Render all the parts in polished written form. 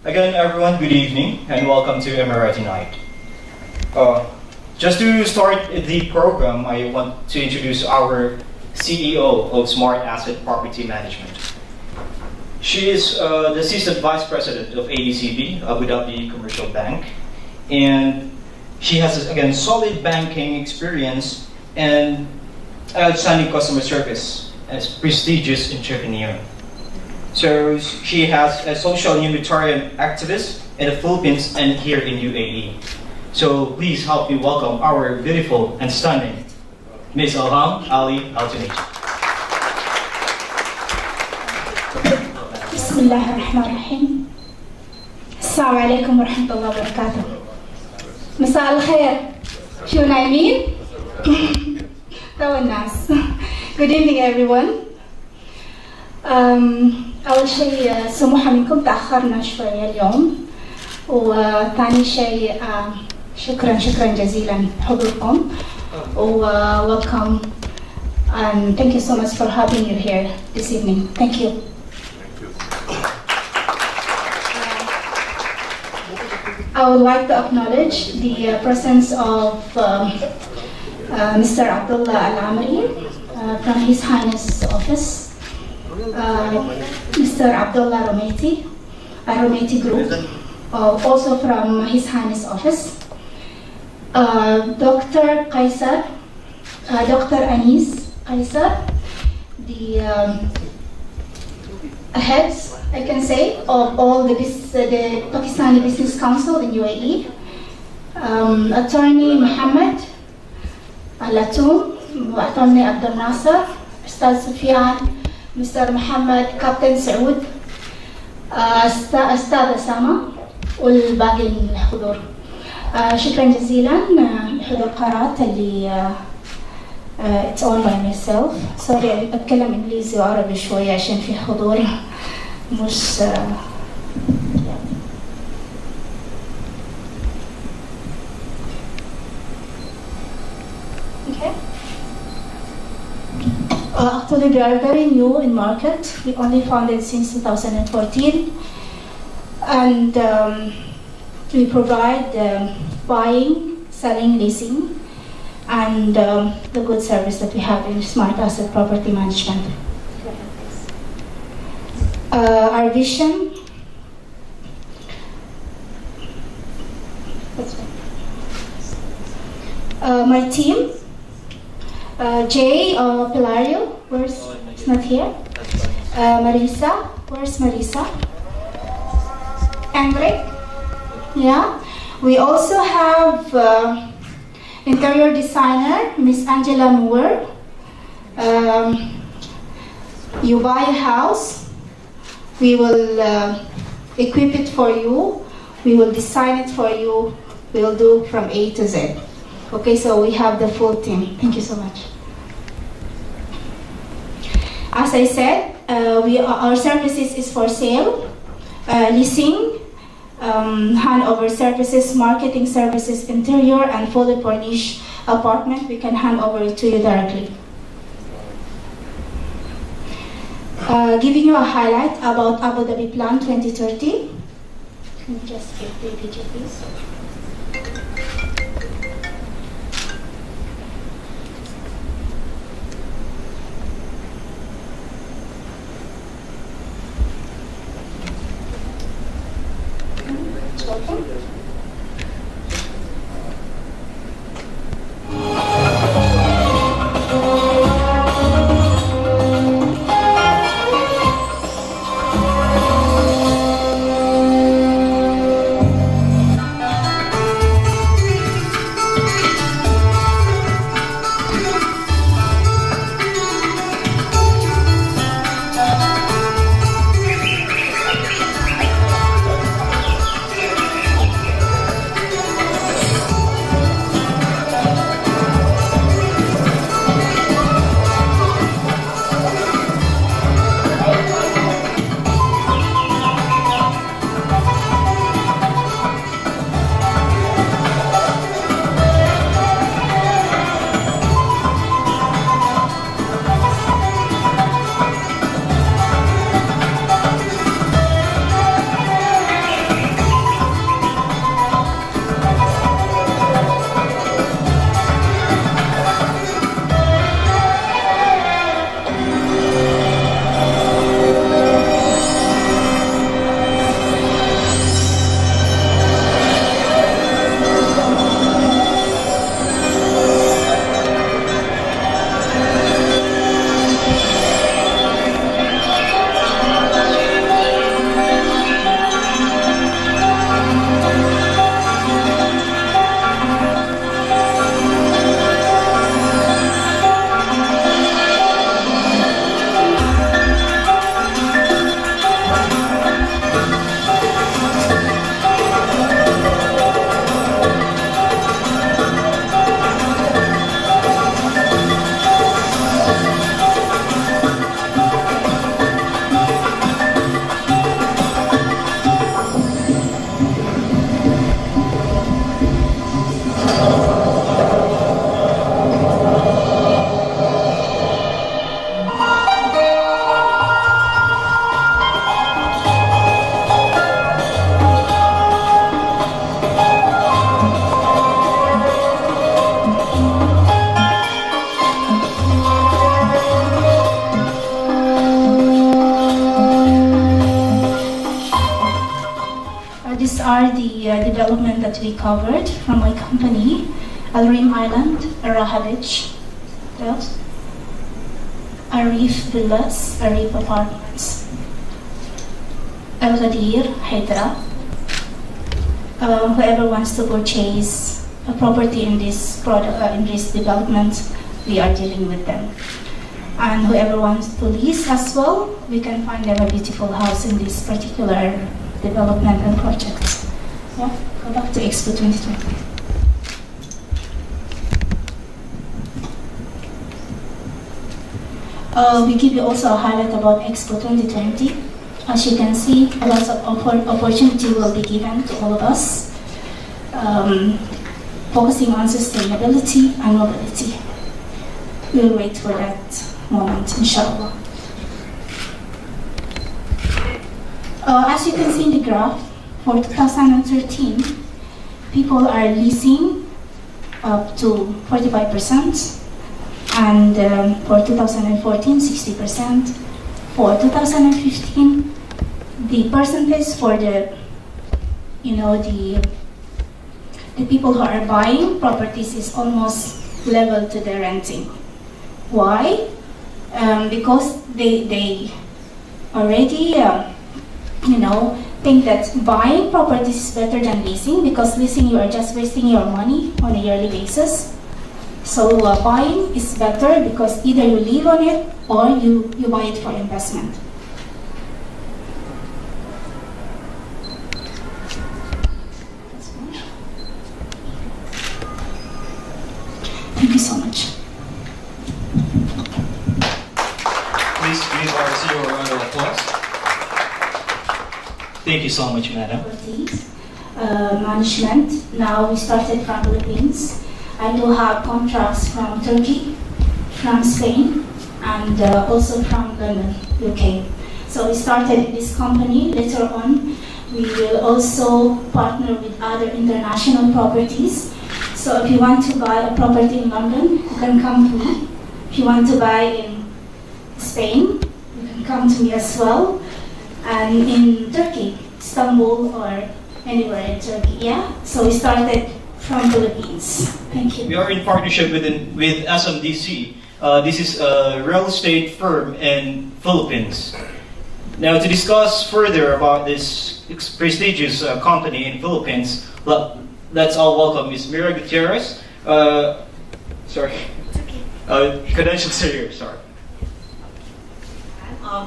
Again, everyone, good evening and welcome to Emirati Night. Just to start the program, I want to introduce our CEO of Smart Asset Property Management. She is the Assistant Vice President of ADCB, Abu Dhabi Commercial Bank, and she has, again, solid banking experience and outstanding customer service as prestigious entrepreneur. So she has a social humanitarian activist in the Philippines and here in UAE. So please help me welcome our beautiful and stunning Ms. Ilham Ali Altunij. بسم الله الرحمن الرحيم. السلام عليكم ورحمة الله وبركاته. مساء الخير. شو نايمين؟ تو الناس. Good evening everyone. أول شيء سموحة منكم تأخرنا شوية اليوم، وثاني شيء شكرا جزيلا حضوركم welcome and thank you so much for having you here this evening. Thank you. I would like to acknowledge the presence of Mr. Abdullah Al-Amri from His Highness office, Mr. Abdullah Rometi Group, also from His Highness office, Dr. Qaisar, Dr. Anis Qaisar, the heads, I can say, of all the Pakistani Business Council in UAE, Attorney Muhammad Al-Latoum, Attorney Abdul Nasser, Ustad Sufyan, Mr. Muhammad, Captain Saud, أستاذ أسامة والباقي الحضور. شكرا جزيلا لحضور قرارات اللي it's all by myself. sorry أتكلم إنجليزي وعربي شوية عشان في حضور مش okay. Actually, we are very new in market. We only founded since 2014, and we provide buying, selling, leasing, and the good service that we have in Smart Asset Property Management. Our vision. My team. Jay Pilario, it's not here. Marisa, where's Marisa? Andre, yeah. We also have interior designer, Miss Angela Moore. You buy a house, We will equip it for you. We will design it for you. We will do from A to Z. Okay, so we have the full team. Thank you so much. As I said, our services is for sale, leasing, handover services, marketing services, interior, and fully furnished apartment. We can hand over it to you directly. Giving you a highlight about Abu Dhabi Plan 2030. Can you just give the picture, please? These are the development that we covered from my company. Al-Rim Island, Raha Beach, Arif Villas, Arif Apartments, Al-Ghadir, Hydra. Whoever wants to purchase a property in this development, we are dealing with them. And whoever wants to lease as well, we can find them a beautiful house in this particular development and project. Yeah, go back to Expo 2020. We give you also a highlight about Expo 2020. As you can see, a lot of opportunity will be given to all of us, focusing on sustainability and mobility. We'll wait for that moment, inshallah. As you can see in the graph, for 2013, people are leasing up to 45%, and for 2014, 60%. For 2015, the percentage for the people who are buying properties is almost level to the renting. Why? Because they already think that buying properties is better than leasing, because leasing you are just wasting your money on a yearly basis. So buying is better because either you live on it or you buy it for investment. Thank you so much, madam. properties management. Now we started from Philippines. I do have contracts from Turkey, from Spain, and also from London, UK. So we started this company. Later on, we will also partner with other international properties. So if you want to buy a property in London, you can come to me. If you want to buy in Spain, you can come to me as well. And in Turkey, Istanbul or anywhere in Turkey, yeah? So we started from Philippines. Thank you. We are in partnership with SMDC. This is a real estate firm in Philippines. Now, to discuss further about this prestigious company in Philippines, let's all welcome Ms. Mira Gutierrez. Sorry. It's okay. Credentials here, sorry.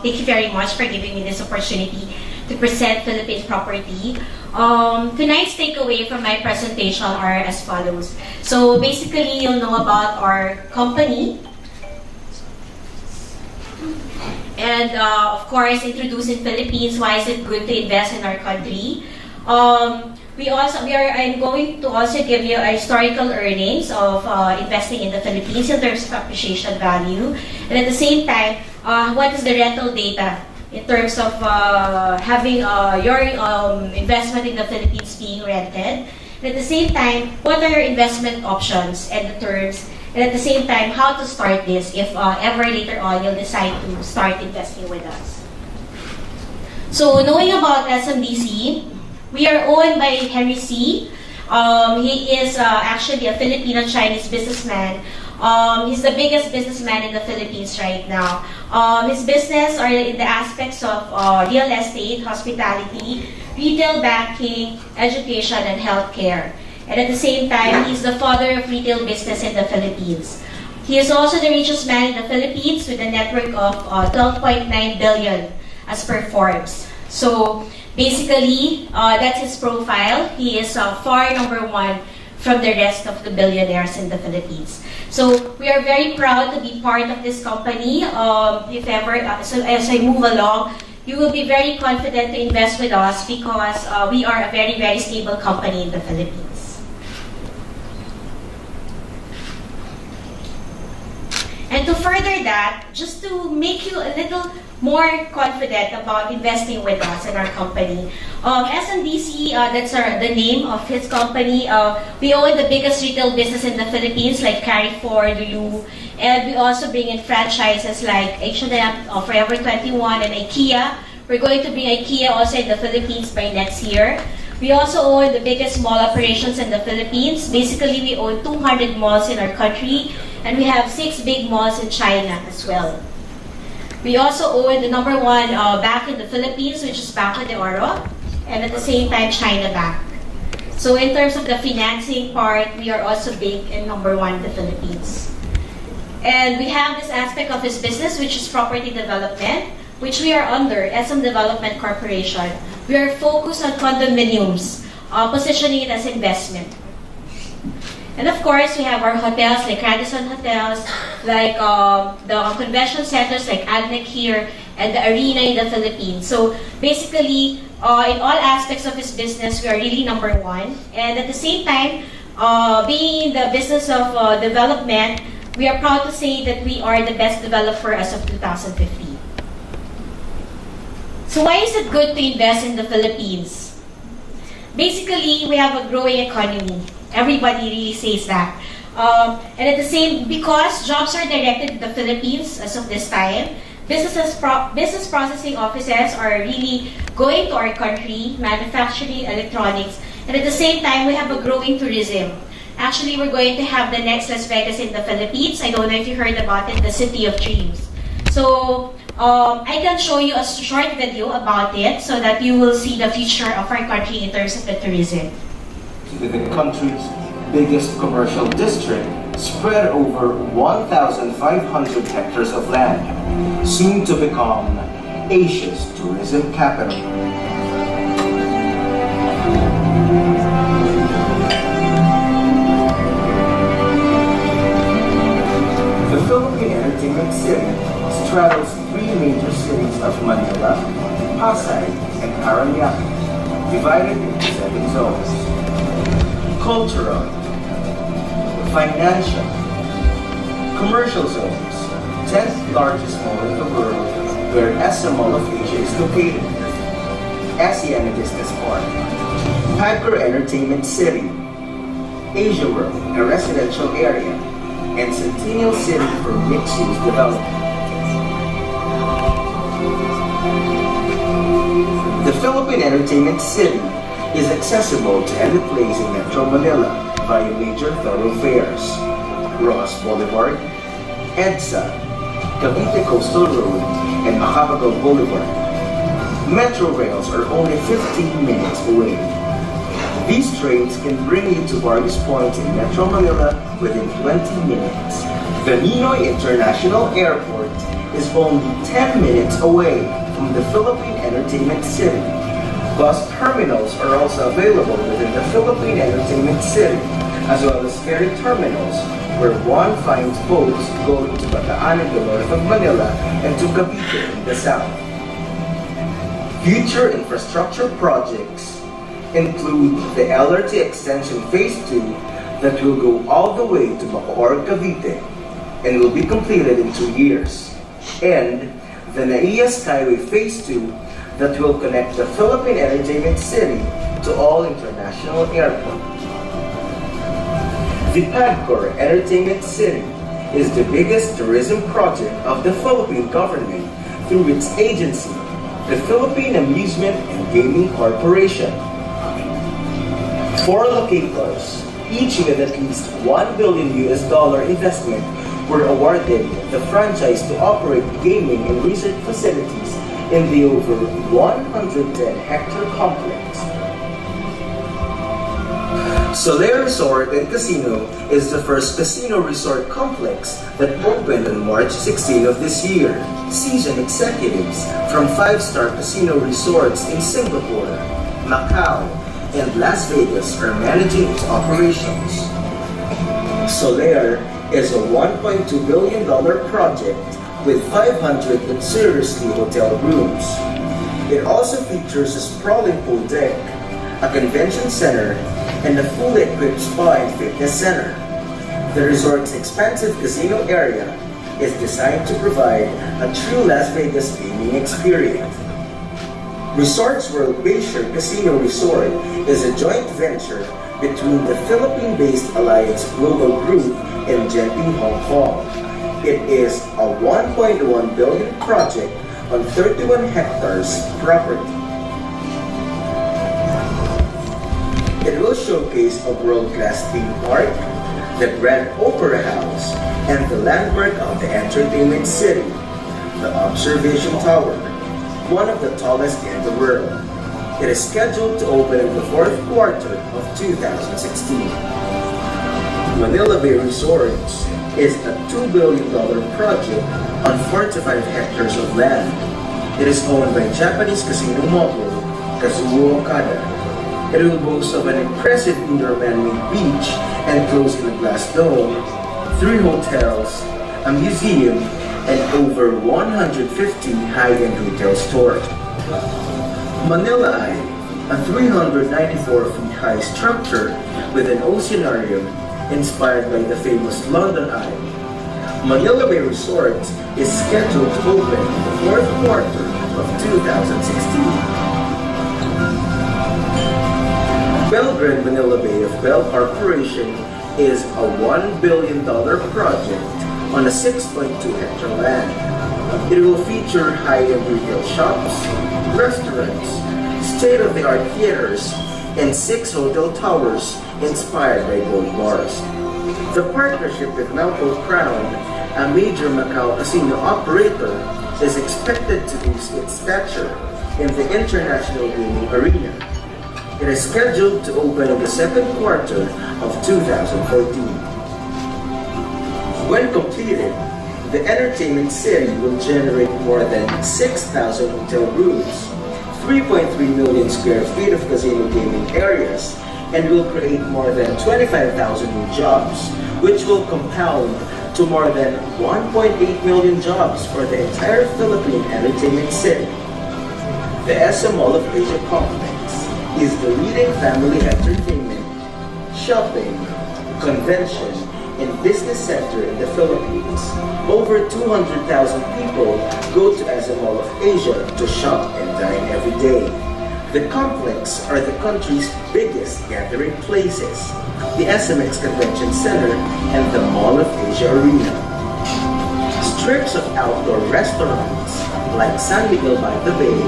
Thank you very much for giving me this opportunity to present Philippine property. Tonight's takeaway from my presentation are as follows. So basically, you'll know about our company. And of course, introducing Philippines, why is it good to invest in our country? I'm going to also give you a historical earnings of investing in the Philippines in terms of appreciation value. And at the same time, what is the rental data in terms of having your investment in the Philippines being rented. And at the same time, what are your investment options and the terms? And at the same time, how to start this if ever later on you'll decide to start investing with us. So knowing about SMDC, we are owned by Henry C. He is actually a Filipino-Chinese businessman. He's the biggest businessman in the Philippines right now. His business are in the aspects of real estate, hospitality, retail banking, education, and healthcare. And at the same time, he's the father of retail business in the Philippines. He is also the richest man in the Philippines with a net worth of 12.9 billion as per Forbes. So basically, that's his profile. He is far number one from the rest of the billionaires in the Philippines. So we are very proud to be part of this company. If ever, so as I move along, you will be very confident to invest with us because we are a very, very stable company in the Philippines. And to further that, just to make you a little more confident about investing with us in our company, SMDC, that's the name of his company. We own the biggest retail business in the Philippines, like Carrefour, Lulu, and we also bring in franchises like H&M, Forever 21, and IKEA. We're going to bring IKEA also in the Philippines by next year. We also own the biggest mall operations in the Philippines. Basically, we own 200 malls in our country, and we have 6 big malls in China as well. We also own the number one bank in the Philippines, which is Banco de Oro, and at the same time, China Bank. So in terms of the financing part, we are also big and number one in the Philippines. And we have this aspect of this business, which is property development, which we are under SM Development Corporation. We are focused on condominiums, positioning it as investment. And of course, we have our hotels like Radisson Hotels, like the convention centers like ADNEC here, and the arena in the Philippines. So basically, in all aspects of this business, we are really number one. And at the same time, being in the business of development, we are proud to say that we are the best developer as of 2015. So why is it good to invest in the Philippines? Basically, we have a growing economy. Everybody really says that. And at the same, because jobs are directed to the Philippines as of this time, business processing offices are really going to our country, manufacturing, electronics, and at the same time, we have a growing tourism. Actually, we're going to have the next Las Vegas in the Philippines. I don't know if you heard about it, the City of Dreams. So, I can show you a short video about it so that you will see the future of our country in terms of the tourism. The country's biggest commercial district, spread over 1,500 hectares of land, soon to become Asia's tourism capital. The Philippine Entertainment City straddles 3 major cities of Manila, Pasay, and Parañaque, divided into 7 zones. Cultural, financial, commercial zones, 10th largest mall in the world, where SM Mall of Asia is located. ASEAN Business Park, Padcor Entertainment City, Asia World, a residential area, and Centennial City for mixed-use development. The Philippine Entertainment City is accessible to any place in Metro Manila via major thoroughfares: Ross Boulevard, EDSA, Cavite Coastal Road, and Macapagal Boulevard. Metro rails are only 15 minutes away. These trains can bring you to various points in Metro Manila within 20 minutes. The Ninoy International Airport is only 10 minutes away from the Philippine Entertainment City. Bus terminals are also available within the Philippine Entertainment City, as well as ferry terminals where one finds boats going to Bataan in the north of Manila and to Cavite in the south. Future infrastructure projects include the LRT Extension Phase 2 that will go all the way to Bacoor, Cavite, and will be completed in 2 years, and the NAIA Skyway Phase 2 that will connect the Philippine Entertainment City to all international airports. The Padcor Entertainment City is the biggest tourism project of the Philippine government through its agency, the Philippine Amusement and Gaming Corporation. 4 locators, each with at least $1 billion investment, were awarded the franchise to operate gaming and research facilities in the over 110-hectare complex. Soler Resort and Casino is the first casino resort complex that opened on March 16 of this year. Seasoned executives from 5-star casino resorts in Singapore, Macau, and Las Vegas are managing its operations. Soler is a $1.2 billion project with 500 luxuriously hotel rooms. It also features a sprawling pool deck, a convention center, and a fully equipped spa and fitness center. The resort's expansive casino area is designed to provide a true Las Vegas gaming experience. Resorts World Bayshore Casino Resort is a joint venture between the Philippine-based Alliance Global Group and Genting Hong Kong. It is a $1.1 billion project on 31 hectares property. It will showcase a world-class theme park, the Grand Opera House, and the landmark of the entertainment city, the Observation Tower, one of the tallest in the world. It is scheduled to open in the 4th quarter of 2016. Manila Bay Resorts is a $2 billion project on 45 hectares of land. It is owned by Japanese casino mogul Kazuo Okada. It will boast of an impressive indoor man-made beach enclosed in a glass dome, 3 hotels, a museum, and over 150 high-end retail stores. Manila Eye, a 394-feet high structure with an oceanarium inspired by the famous London Eye. Manila Bay Resort is scheduled to open in the 4th quarter of 2016. Belgrade Manila Bay of Bell Corporation is a $1 billion project on a 6.2-hectare land. It will feature high-end retail shops, restaurants, state-of-the-art theaters, and 6 hotel towers inspired by gold bars. The partnership with Melco Crown, a major Macau casino operator, is expected to boost its stature in the international gaming arena. It is scheduled to open in the 2nd quarter of 2014. When completed, the entertainment city will generate more than 6,000 hotel rooms, 3.3 million square feet of casino gaming areas, and will create more than 25,000 new jobs, which will compound to more than 1.8 million jobs for the entire Philippine entertainment city. The SM Mall of Asia complex is the leading family entertainment, shopping, convention, and business center in the Philippines. Over 200,000 people go to SM Mall of Asia to shop and dine every day. The complex are the country's biggest gathering places, the SMX Convention Center and the Mall of Asia Arena. Strips of outdoor restaurants like San Miguel by the Bay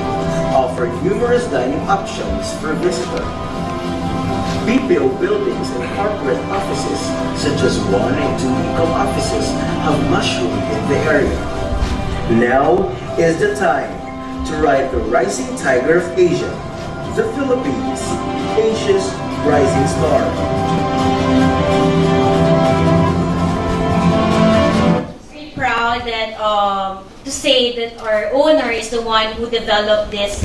offer numerous dining options for visitors. BPO buildings and corporate offices such as 1 and 2 Ecom offices have mushroomed in the area. Now is the time to ride the rising tiger of Asia, the Philippines, Asia's rising star. Very proud that to say that our owner is the one who developed this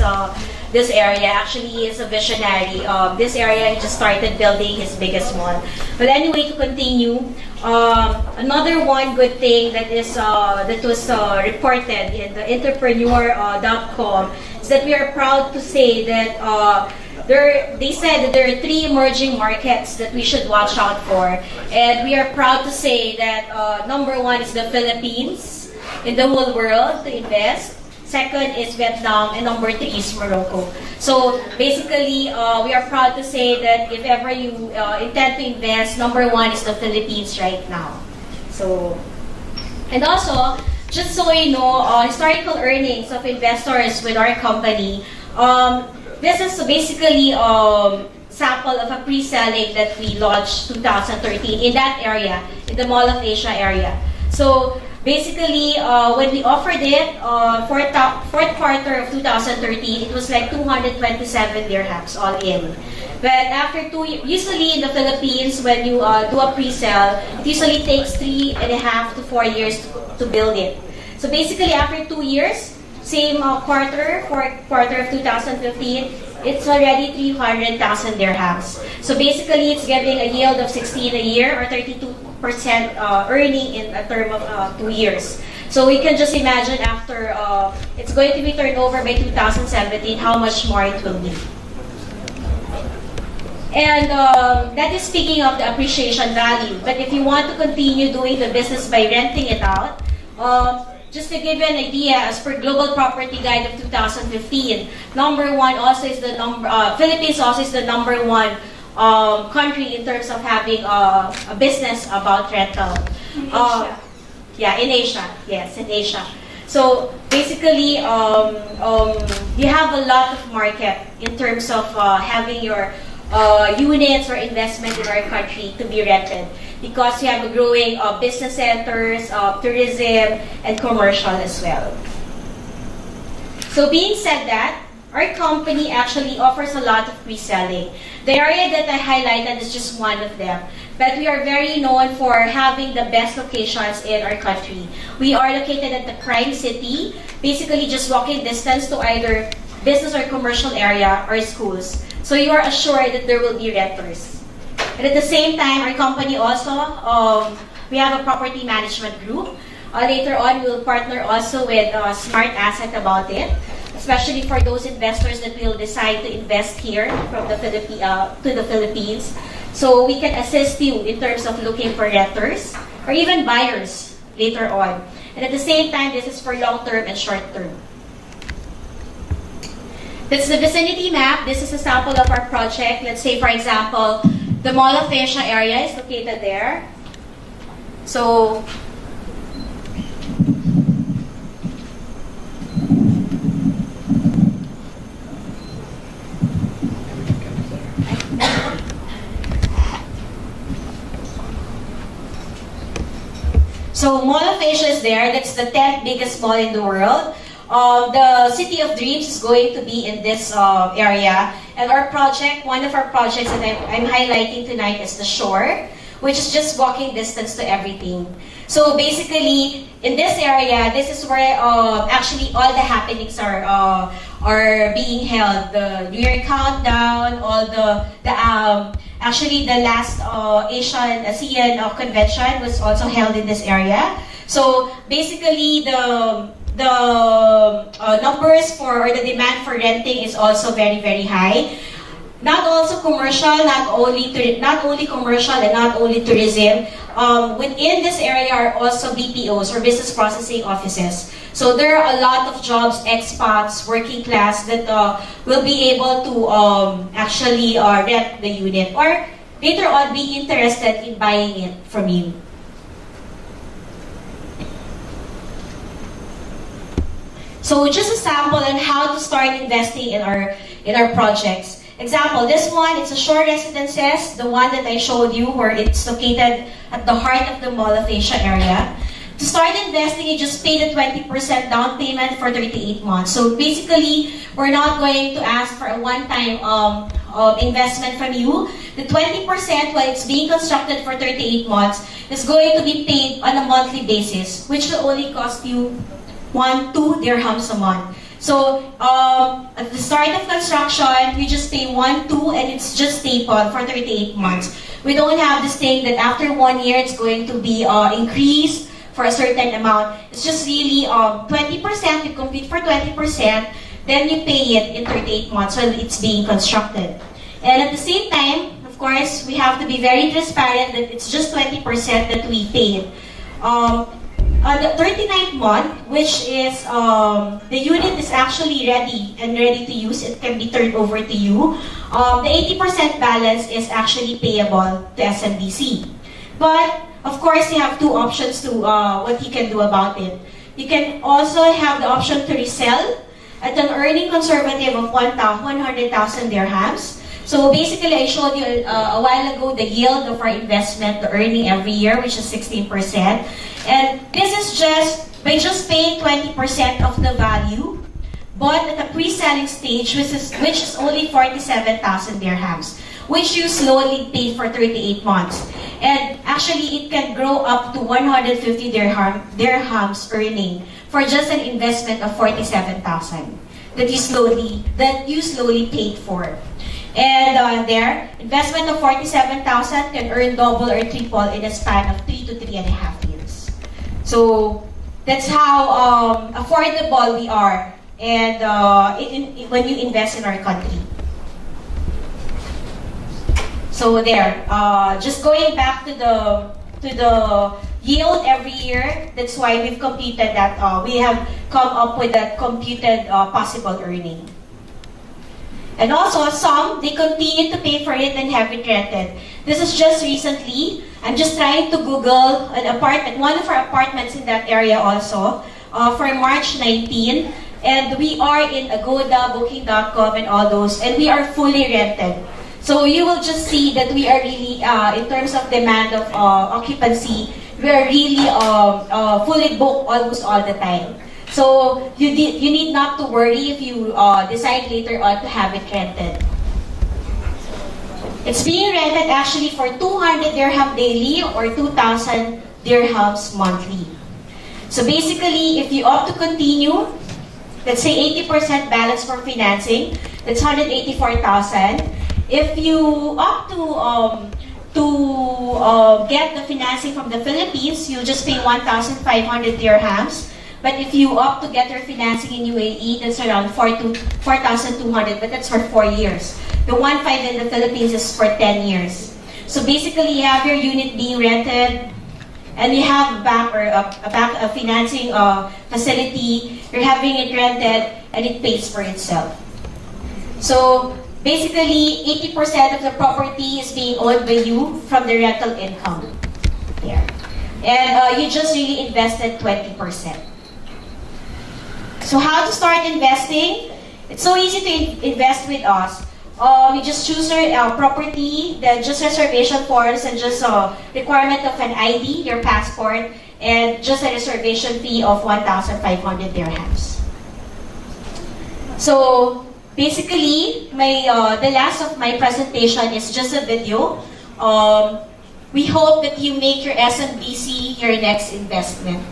area. Actually, he is a visionary. This area, he just started building his biggest mall. But anyway, to continue, another one good thing that was reported in the entrepreneur.com is that we are proud to say that they said that there are 3 emerging markets that we should watch out for, and we are proud to say that number 1 is the Philippines in the whole world to invest. Second is Vietnam, and number 3 is Morocco. So basically, we are proud to say that if ever you intend to invest, number 1 is the Philippines right now. So, and also, just so you know, historical earnings of investors with our company. This is basically sample of a pre-selling that we launched 2013 in that area, in the Mall of Asia area. So basically, when we offered it, fourth quarter of 2013, it was like 227 dirhams all in. But after 2 years, usually in the Philippines, when you do a pre-sale, it usually takes 3.5 to 4 years to build it. So basically, after 2 years, same fourth quarter of 2015, it's already 300,000 dirhams. So basically, it's giving a yield of 16 a year or 32% earning in a term of 2 years. So we can just imagine after it's going to be turned over by 2017, how much more it will be. And that is speaking of the appreciation value. But if you want to continue doing the business by renting it out, just to give you an idea, as per Global Property Guide of 2015, number 1 also is the Philippines also is the number 1 country in terms of having a business about rental. In Asia. Yeah, in Asia. Yes, in Asia. So basically, you have a lot of market in terms of having your units or investment in our country to be rented, because you have a growing business centers, tourism, and commercial as well. So being said that, our company actually offers a lot of pre-selling. The area that I highlighted is just one of them. But we are very known for having the best locations in our country. We are located at the Prime City, basically just walking distance to either business or commercial area or schools. So you are assured that there will be renters. And at the same time, our company also, we have a property management group. Later on, we will partner also with Smart Asset about it, especially for those investors that will decide to invest here from the to the Philippines. So we can assist you in terms of looking for renters or even buyers later on. And at the same time, this is for long-term and short-term. That's the vicinity map. This is a sample of our project. Let's say, for example, the Mall of Asia area is located there. So, Mall of Asia is there. That's the 10th biggest mall in the world. The City of Dreams is going to be in this area. And our project, one of our projects that I'm highlighting tonight is the Shore, which is just walking distance to everything. So basically, in this area, this is where actually all the happenings are being held. The New Year countdown, all actually the last ASEAN convention was also held in this area. So basically, the numbers for, or the demand for renting is also very, very high. Not also commercial, not only commercial and not only tourism. Within this area are also BPOs, or business processing offices. So there are a lot of jobs, expats, working class that will be able to actually rent the unit, or later on be interested in buying it from you. So just a sample on how to start investing in our projects. Example, this one, it's a shore residences, the one that I showed you where it's located at the heart of the Mall of Asia area. To start investing, you just pay the 20% down payment for 38 months. So basically, we're not going to ask for a one-time investment from you. The 20% while it's being constructed for 38 months is going to be paid on a monthly basis, which will only cost you 2 dirhams a month. So at the start of construction, we just pay 1, 2, and it's just stapled for 38 months. We don't have this thing that after 1 year it's going to be increased for a certain amount. It's just really 20%, you complete for 20%, then you pay it in 38 months while it's being constructed. And at the same time, of course, we have to be very transparent that it's just 20% that we paid. On the 39th month, which is the unit is actually ready to use, it can be turned over to you. The 80% balance is actually payable to SMBC. But of course, you have two options to what you can do about it. You can also have the option to resell at an earning conservative of 100,000 dirhams. So basically, I showed you a while ago the yield of our investment, the earning every year, which is 16%. And this is just by just paying 20% of the value, but at a pre-selling stage, which is only 47,000 dirhams, which you slowly pay for 38 months. And actually, it can grow up to 150 dirhams earning for just an investment of 47,000 that you slowly paid for. And there, investment of 47,000 can earn double or triple in a span of 3 to 3.5 years. So that's how affordable we are, and when you invest in our country. So there, just going back to the yield every year. That's why we've computed that. We have come up with that computed possible earning. And also, some, they continue to pay for it and have it rented. This is just recently. I'm just trying to Google an apartment, one of our apartments in that area also, for March 19. And we are in Agoda, Booking.com, and all those, and we are fully rented. So you will just see that we are really, in terms of demand of occupancy, we are really fully booked almost all the time. So you need not to worry if you decide later on to have it rented. It's being rented actually for 200 dirham daily or 2,000 dirhams monthly. So basically, if you opt to continue, let's say 80% balance for financing, that's 184,000. If you opt to get the financing from the Philippines, you'll just pay 1,500 dirhams. But if you opt to get your financing in UAE, that's around 4,200, but that's for 4 years. The 1,500 in the Philippines is for 10 years. So basically, you have your unit being rented, and you have a financing facility. You're having it rented, and it pays for itself. So basically, 80% of the property is being owned by you from the rental income. There. And you just really invested 20%. So how to start investing? It's so easy to invest with us. You just choose your property, then just reservation forms, and just requirement of an ID, your passport, and just a reservation fee of 1,500 dirhams. So basically, the last of my presentation is just a video. We hope that you make your SMBC your next investment.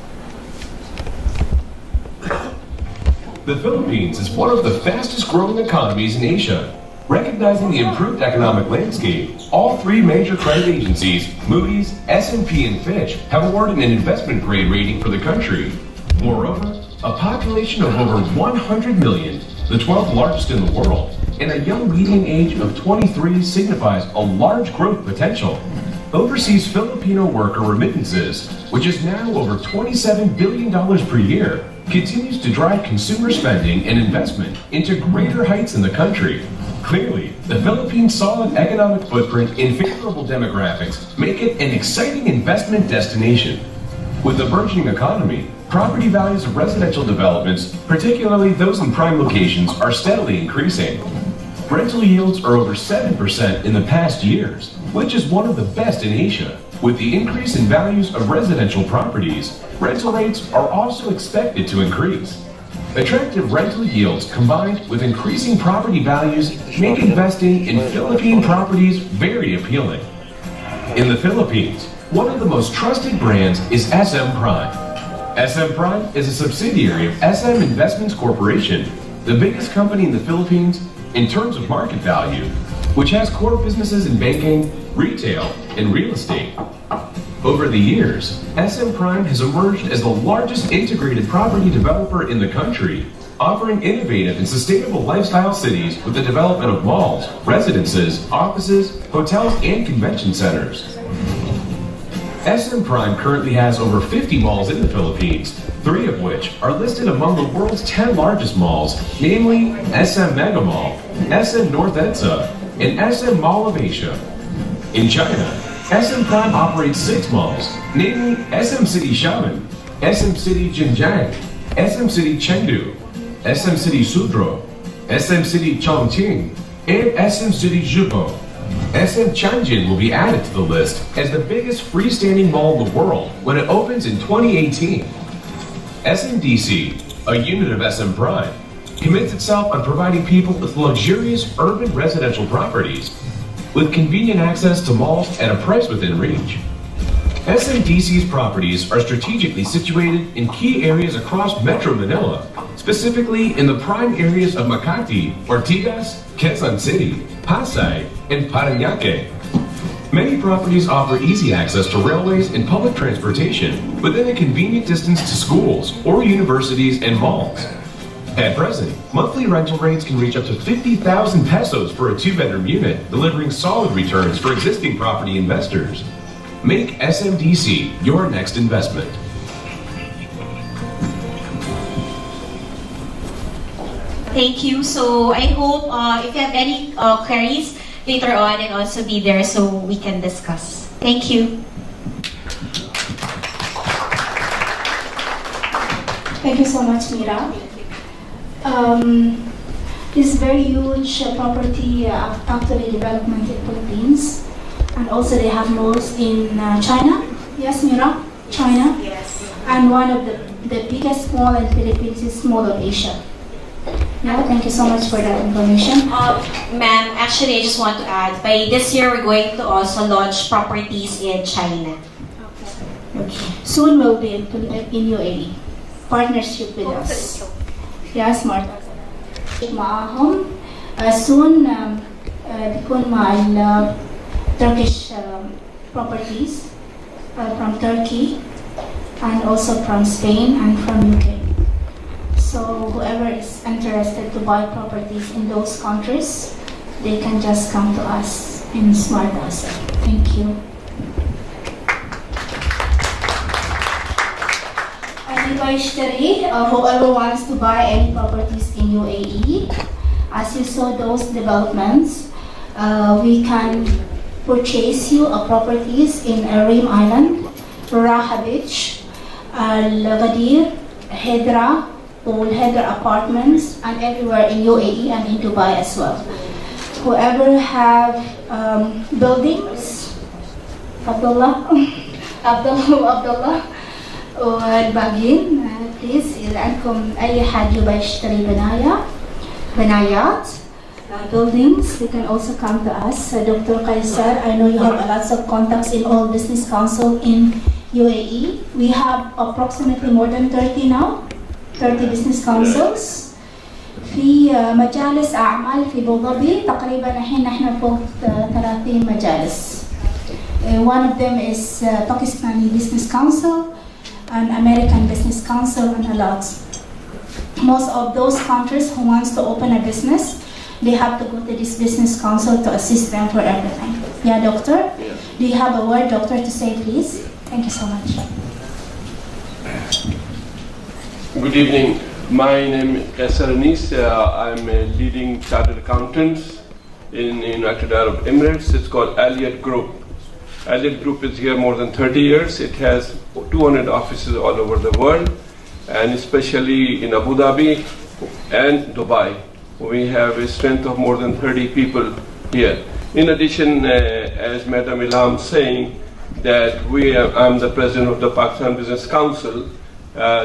The Philippines is one of the fastest growing economies in Asia. Recognizing the improved economic landscape, all three major credit agencies, Moody's, S&P, and Fitch, have awarded an investment grade rating for the country. Moreover, a population of over 100 million, the 12th largest in the world, and a young median age of 23 signifies a large growth potential. Overseas Filipino worker remittances, which is now over $27 billion per year, continues to drive consumer spending and investment into greater heights in the country. Clearly, the Philippines' solid economic footprint and favorable demographics make it an exciting investment destination. With the burgeoning economy, property values of residential developments, particularly those in prime locations, are steadily increasing. Rental yields are over 7% in the past years, which is one of the best in Asia. With the increase in values of residential properties, rental rates are also expected to increase. Attractive rental yields combined with increasing property values make investing in Philippine properties very appealing. In the Philippines, one of the most trusted brands is SM Prime. SM Prime is a subsidiary of SM Investments Corporation, the biggest company in the Philippines in terms of market value, which has core businesses in banking, retail, and real estate. Over the years, SM Prime has emerged as the largest integrated property developer in the country, offering innovative and sustainable lifestyle cities with the development of malls, residences, offices, hotels, and convention centers. SM Prime currently has over 50 malls in the Philippines, 3 of which are listed among the world's 10 largest malls, namely SM Mega Mall, SM North EDSA, and SM Mall of Asia. In China, SM Prime operates 6 malls, namely SM City Xiamen, SM City Jinjiang, SM City Chengdu, SM City Suzhou, SM City Chongqing, and SM City Zhuhou. SM Tianjin will be added to the list as the biggest freestanding mall in the world when it opens in 2018. SMDC, a unit of SM Prime, commits itself on providing people with luxurious urban residential properties with convenient access to malls at a price within reach. SMDC's properties are strategically situated in key areas across Metro Manila, specifically in the prime areas of Makati, Ortigas, Quezon City, Pasay, and Parañaque. Many properties offer easy access to railways and public transportation within a convenient distance to schools or universities and malls. At present, monthly rental rates can reach up to 50,000 pesos for a 2-bedroom unit, delivering solid returns for existing property investors. Make SMDC your next investment. Thank you. So I hope if you have any queries later on, and also be there so we can discuss. Thank you. Thank you so much, Mira. This very huge property actually development in Philippines, and also they have malls in China. Yes, Mira, China. Yes. And one of the biggest mall in Philippines is Mall of Asia. Yeah, thank you so much for that information. Ma'am, actually I just want to add, by this year we're going to also launch properties in China. Okay. Soon we'll be in UAE. Partnership with us. Yes, Marta. معاهم soon بيكون مع Turkish properties from Turkey and also from Spain and from UK. So whoever is interested to buy properties in those countries, they can just come to us in Smart Asset. Thank you. Whoever wants to buy any properties in UAE, as you saw those developments, we can purchase you properties in Reem Island, Raha Beach, Al-Ghadir, Hedra, all Hedra apartments, and everywhere in UAE and in Dubai as well. Whoever have buildings, Abdullah, والباقيين بليز إذا عندكم أي حد يبغى يشتري بنايات buildings, you can also come to us. Dr. Qaisar, I know you have lots of contacts in all business council in UAE. We have approximately more than 30 now, 30 business councils. في مجالس أعمال في أبو ظبي تقريبا الحين نحن فوق 30 مجالس. One of them is Pakistani Business Council, and American Business Council, and a lot. most of those countries who wants to open a business, they have to go to this business council to assist them for everything. Yeah, doctor? Yeah. Do you have a word, doctor, to say, please? Thank you so much. Good evening. My name is Anis. I'm a leading chartered accountant in United Arab Emirates. It's called Aliyat Group. Aliyat Group is here more than 30 years. It has 200 offices all over the world, and especially in Abu Dhabi and Dubai. We have a strength of more than 30 people here. In addition, as Madam Ilham saying, that I'm the president of the Pakistan Business Council.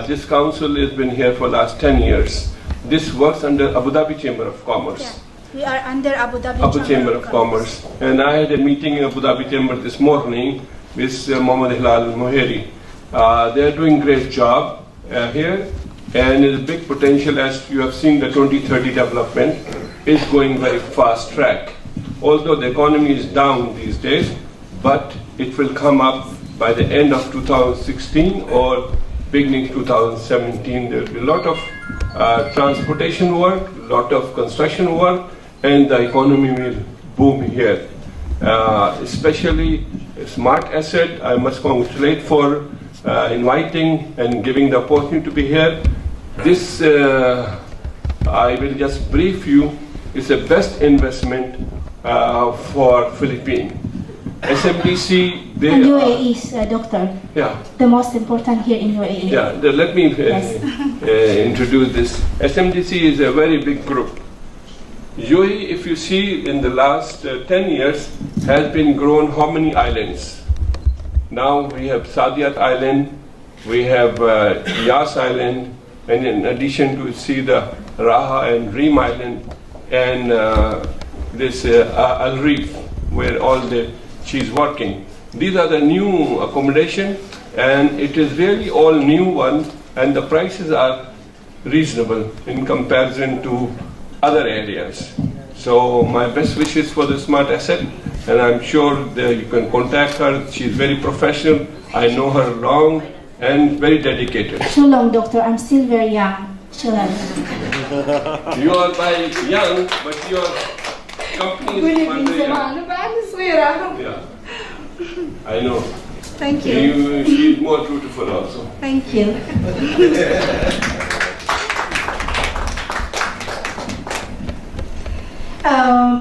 This council has been here for the last 10 years. This works under Abu Dhabi Chamber of Commerce. Yeah. We are under Abu Dhabi Chamber of Commerce. And I had a meeting in Abu Dhabi Chamber this morning with Mohammed Hilal Moheri. They are doing a great job here, and there's a big potential. As you have seen, the 2030 development is going very fast track. Although the economy is down these days, but it will come up by the end of 2016 or beginning 2017. There will be a lot of transportation work, a lot of construction work, and the economy will boom here. Especially Smart Asset, I must congratulate for inviting and giving the opportunity to be here. This, I will just brief you, is the best investment for Philippines. SMDC, they and UAE is, doctor, yeah. the most important here in UAE. Yeah, let me Yes. introduce this. SMDC is a very big group. UAE, if you see in the last 10 years, has been grown how many islands? Now we have Saadiyat Island, we have Yas Island, and in addition to see the Raha and Reem Island, and this Al Reef, where all she's working. These are the new accommodation, and it is really all new one, and the prices are reasonable in comparison to other areas. So my best wishes for the Smart Asset, and I'm sure that you can contact her. She's very professional. I know her long and very dedicated. Too long, doctor. I'm still very young. Too long. You are by young, but your company is very young. Yeah, I know. Thank you. She's more beautiful also. Thank you.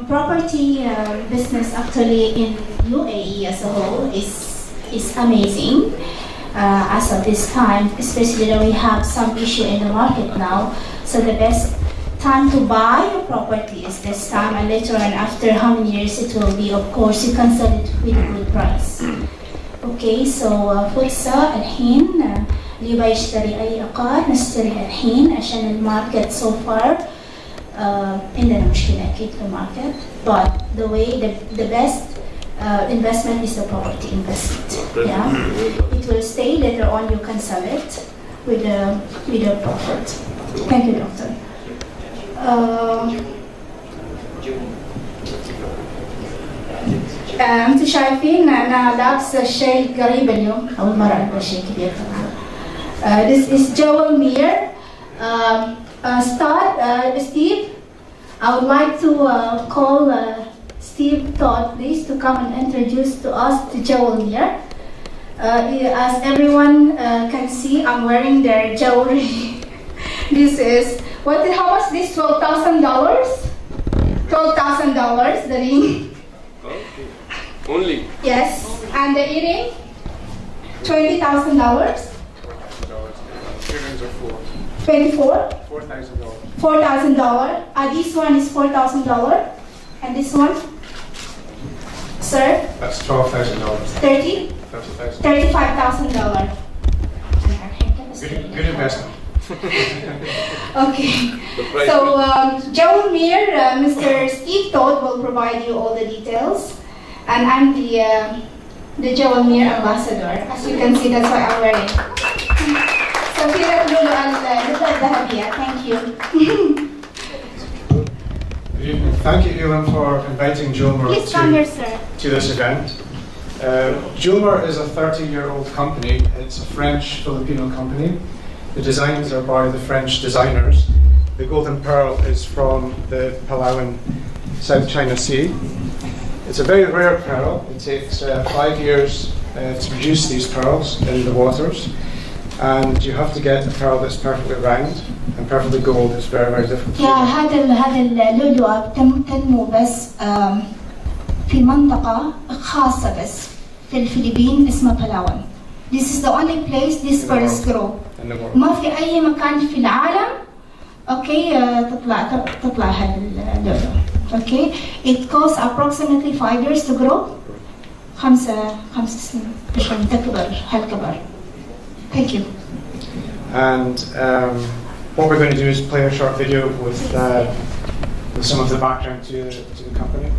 Property business actually in UAE as a whole is amazing as of this time, especially that we have some issue in the market now. So the best time to buy a property is this time, and later on after how many years it will be, of course you can sell it with a good price. Okay, so فرصة الحين اللي يبغى يشتري أي عقار نشتريها الحين عشان الماركت so far عندنا مشكلة أكيد في الماركت. But the best investment is the property investment. Yeah, it will stay. Later on, you can sell it with a profit. Thank you, doctor. انتم شايفين انا لابسه شيء قريب اليوم، اول مره البس شيء كبير كمان. This is Joel Meir. Steve, I would like to call Steve Todd, please, to come and introduce to us to Joel Meir. As everyone can see, I'm wearing their jewelry. This is how much? This $12,000. $12,000. The ring. Only? Yes. And the earring? $20,000. Earrings are four. 24? $4,000. $4,000. This one is $4,000. And this one? Sir? That's $12,000. 30? $30,000. $35,000. Good investment. Okay. So, Joel Meir, Mr. Steve Todd will provide you all the details. And I'm the Joel Meir ambassador. As you can see, that's why I'm wearing. So, here at Lulu al-Dhabiya. Thank you. Good evening. Thank you, Ewan, for inviting Jumar Please come here, sir. to this event. Jumar is a 30-year-old company. It's a French-Filipino company. The designs are by the French designers. The golden pearl is from the Palawan South China Sea. It's a very rare pearl. It takes 5 years to produce these pearls in the waters. And you have to get a pearl that's perfectly round and perfectly gold. It's very, very difficult. هذا اللؤلؤة تنمو بس في منطقة خاصة بس في الفلبين اسمها بلاوان. This is the only place these pearls grow. ما في أي مكان في العالم أوكي تطلع هذا اللؤلؤة. Okay, it costs approximately 5 years to grow. 5 سنين عشان تكبر هالكبر. Thank you. And what we're going to do is play a short video with some of the background to the company.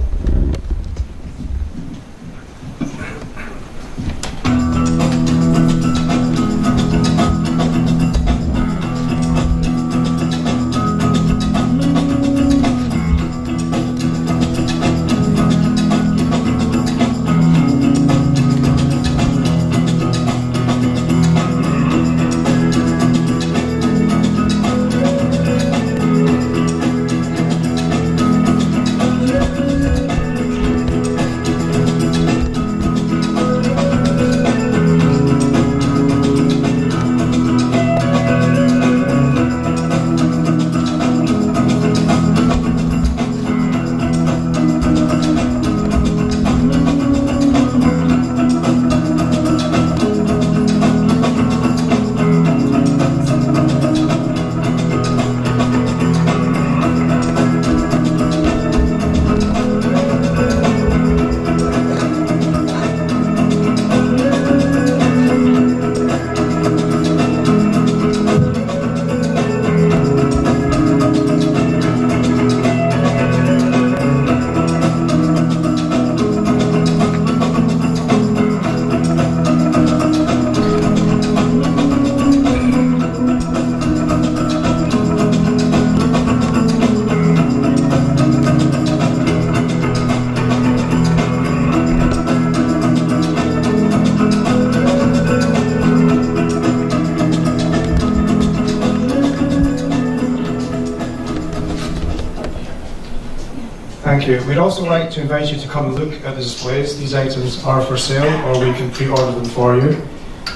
Thank you. We'd also like to invite you to come and look at the displays. These items are for sale, or we can pre-order them for you.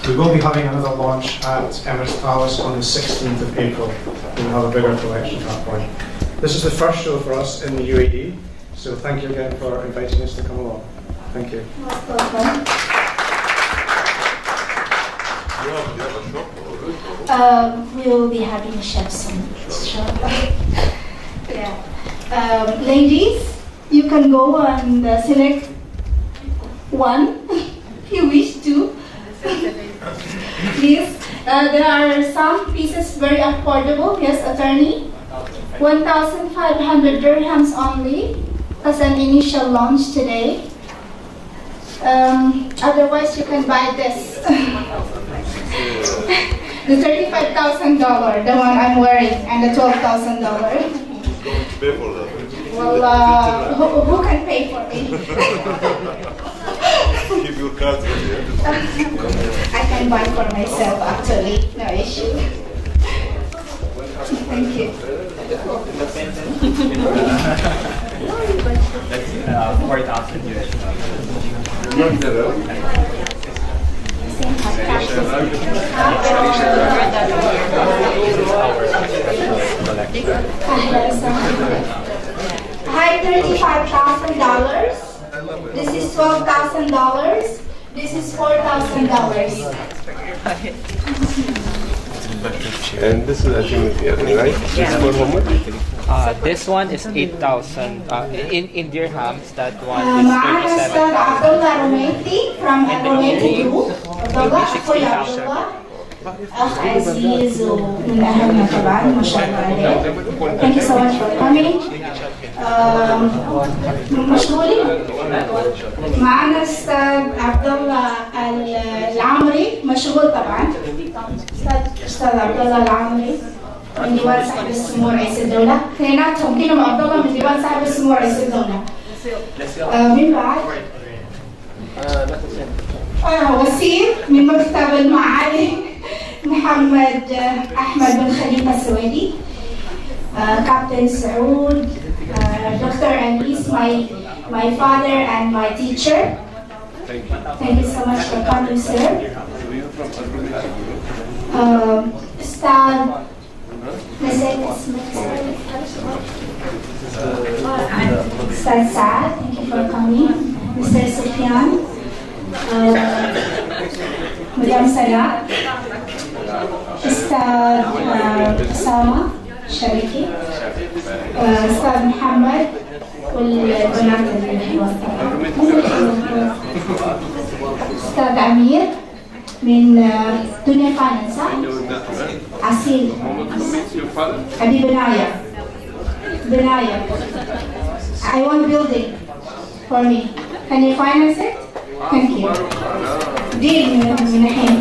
We will be having another launch at Emirates Palace on the 16th of April. We'll have a bigger collection at that point. This is the first show for us in the UAE, so thank you again for inviting us to come along. Thank you. We will be having a chef soon. Yeah. Ladies, you can go and select one if you wish to. Please. There are some pieces very affordable. Yes, attorney. 1,500 dirhams only as an initial launch today. Otherwise, you can buy this. The $35,000, the one I'm wearing, and the $12,000. Well, who can pay for me? Keep your cards ready. I can buy for myself, actually. No issue. Thank you. That's 4,000 US. Hi, $35,000. This is $12,000. This is $4,000. And this is I think right? This is for how much? This one is 8,000. In dirhams, that one is معنا أستاذ عبد الله رميتي from الرميتي Group. عبد أخوي عبد الله أخ عزيز ومن أهلنا طبعا ما شاء الله عليه. Thank you so much for coming. مشغولين؟ معنا أستاذ عبد الله العمري مشغول طبعا. أستاذ عبد الله العمري من ديوان صاحب السمو رئيس الدولة. اثنيناتهم كلهم عبد الله من ديوان صاحب السمو رئيس الدولة. مين بعد؟ وسيم من مكتب المعالي محمد أحمد بن خليفة السويدي, Captain Saud, Dr. Anis, my father and my teacher. Thank you. Thank you so much for coming, sir. Ustad, Ustad Saad, thank you for coming. Mr. Sufyan, Madam Salah, Ustad Osama Shariki, Ustad Muhammad, والبنات اللي وسطنا. أستاذ عمير من دنيا فاينانس. عسيل. أبي بناية. I want building for me. Can you finance it? Thank you. Deal من الحين.